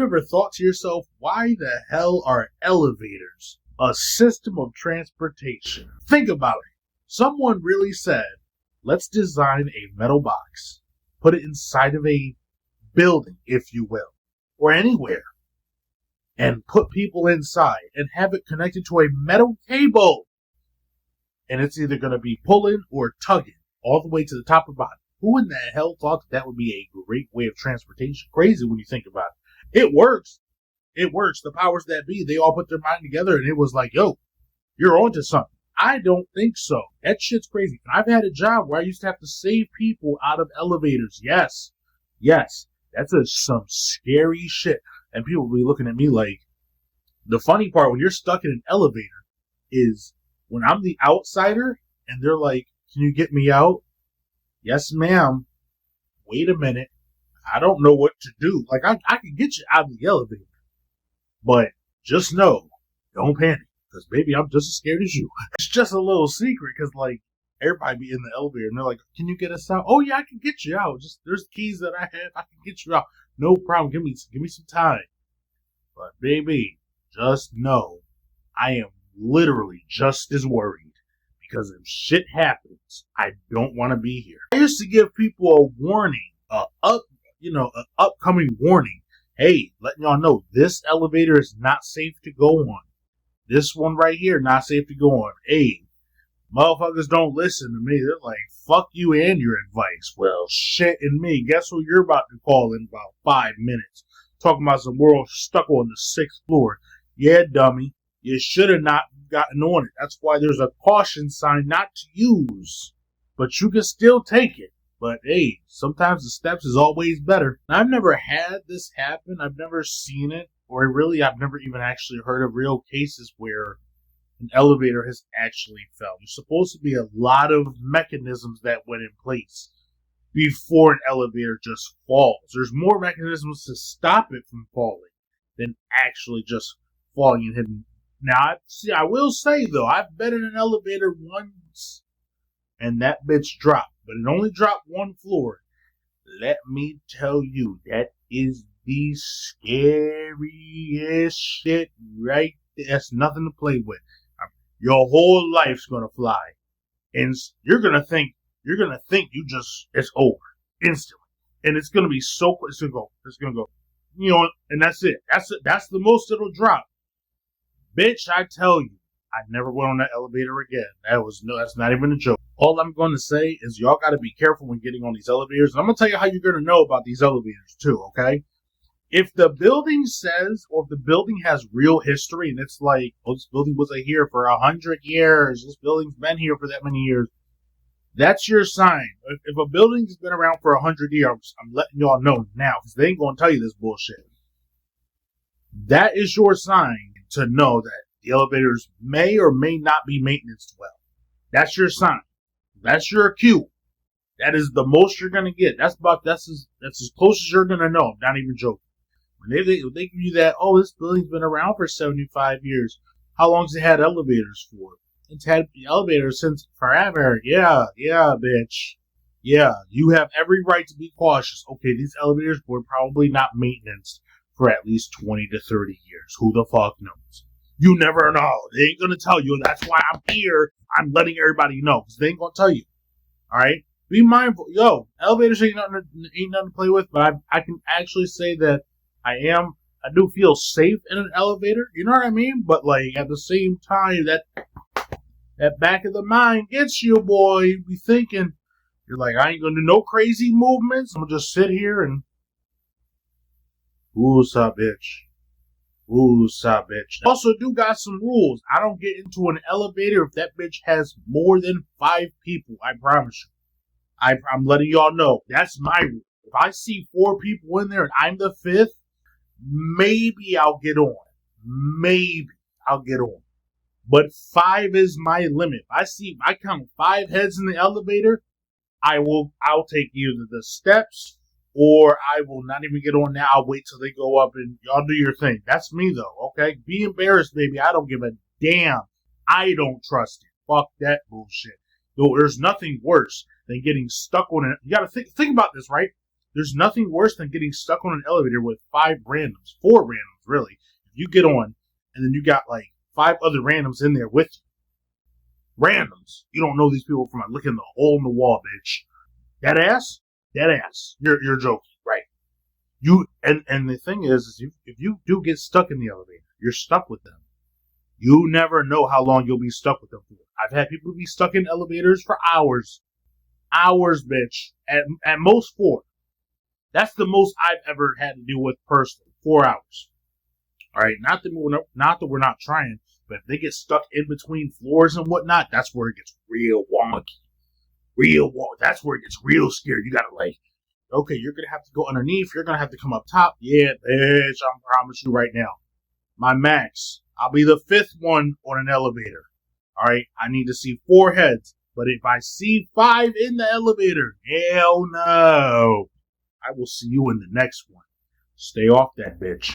You ever thought to yourself, why the hell are elevators a system of transportation? Think about it. Someone really said, let's design a metal box, put it inside of a building, if you will, or anywhere, and put people inside and have it connected to a metal cable. And it's either going to be pulling or tugging all the way to the top or bottom. Who in the hell thought that would be a great way of transportation? Crazy when you think about it. It works. It works. The powers that be, they all put their mind together and it was like, yo, you're onto something. I don't think so. That shit's crazy. I've had a job where I used to have to save people out of elevators. Yes. That's some scary shit. And people will be looking at me like, the funny part when you're stuck in an elevator is when I'm the outsider and they're like, can you get me out? Yes, ma'am. Wait a minute. I don't know what to do. Like, I can get you out of the elevator. But just know, don't panic. Because, baby, I'm just as scared as you. It's just a little secret. Because, like, everybody be in the elevator. And they're like, can you get us out? Oh, yeah, I can get you out. Just there's keys that I have. I can get you out. No problem. Give me some time. But, baby, just know, I am literally just as worried. Because if shit happens, I don't want to be here. I used to give people a warning. An upcoming warning. Hey, letting y'all know this elevator is not safe to go on. This one right here, not safe to go on. Hey, motherfuckers don't listen to me. They're like, fuck you and your advice. Well, shit and me. Guess who you're about to call in about 5 minutes? Talking about some world stuck on the 6th floor. Yeah, dummy. You should have not gotten on it. That's why there's a caution sign not to use. But you can still take it. But hey, sometimes the steps is always better. I've never had this happen. I've never seen it. Or really, I've never even actually heard of real cases where an elevator has actually fell. There's supposed to be a lot of mechanisms that went in place before an elevator just falls. There's more mechanisms to stop it from falling than actually just falling and hitting. Now, I will say, though, I've been in an elevator once, and that bitch dropped. But it only dropped 1 floor. Let me tell you, that is the scariest shit right there. That's nothing to play with. Your whole life's gonna fly. And you're gonna think it's over instantly. And it's gonna be so quick. It's gonna go. And that's it. That's the most it'll drop. Bitch, I tell you, I never went on that elevator again. That's not even a joke. All I'm going to say is y'all got to be careful when getting on these elevators. And I'm going to tell you how you're going to know about these elevators too, okay? If the building says, or if the building has real history, and it's like, oh, this building was here for 100 years, this building's been here for that many years, that's your sign. If a building's been around for 100 years, I'm letting y'all know now, because they ain't going to tell you this bullshit. That is your sign to know that the elevators may or may not be maintained well. That's your sign. That's your cue. That is the most you're gonna get. That's as close as you're gonna know. I'm not even joking. When they give you that, oh, this building's been around for 75 years. How long has it had elevators for? It's had elevators since forever. Yeah, bitch. Yeah, you have every right to be cautious. Okay, these elevators were probably not maintenance for at least 20 to 30 years. Who the fuck knows? You never know. They ain't gonna tell you. That's why I'm here. I'm letting everybody know, because they ain't gonna tell you. Alright? Be mindful. Yo, elevators ain't nothing to play with, but I can actually say that I do feel safe in an elevator. You know what I mean? But, like, at the same time, that back of the mind gets you, boy. You be thinking, you're like, I ain't gonna do no crazy movements. I'm gonna just sit here and, ooh, sup, bitch. Ooh, sup, bitch. Also, do got some rules. I don't get into an elevator if that bitch has more than 5 people. I promise you. I'm letting y'all know. That's my rule. If I see 4 people in there and I'm the 5th, maybe I'll get on. Maybe I'll get on. But 5 is my limit. If I count 5 heads in the elevator, I'll take either the steps, or I will not even get on now. I'll wait till they go up and y'all do your thing. That's me, though, okay? Be embarrassed, baby. I don't give a damn. I don't trust it. Fuck that bullshit. Though there's nothing worse than getting stuck on it. You gotta think about this, right? There's nothing worse than getting stuck on an elevator with four randoms, really. If you get on and then you got like five other randoms in there with you. Randoms. You don't know these people from looking the hole in the wall, bitch. That ass? That ass. You're joking, right? And the thing is if you do get stuck in the elevator, you're stuck with them. You never know how long you'll be stuck with them for. I've had people be stuck in elevators for hours. Hours, bitch. At most 4. That's the most I've ever had to deal with personally. 4 hours. All right, not that we're not trying, but if they get stuck in between floors and whatnot, that's where it gets real wonky. That's where it gets real scary. You gotta okay, you're gonna have to go underneath. You're gonna have to come up top. Yeah, bitch, I promise you right now. My max. I'll be the 5th one on an elevator. All right, I need to see 4 heads. But if I see 5 in the elevator, hell no. I will see you in the next one. Stay off that bitch.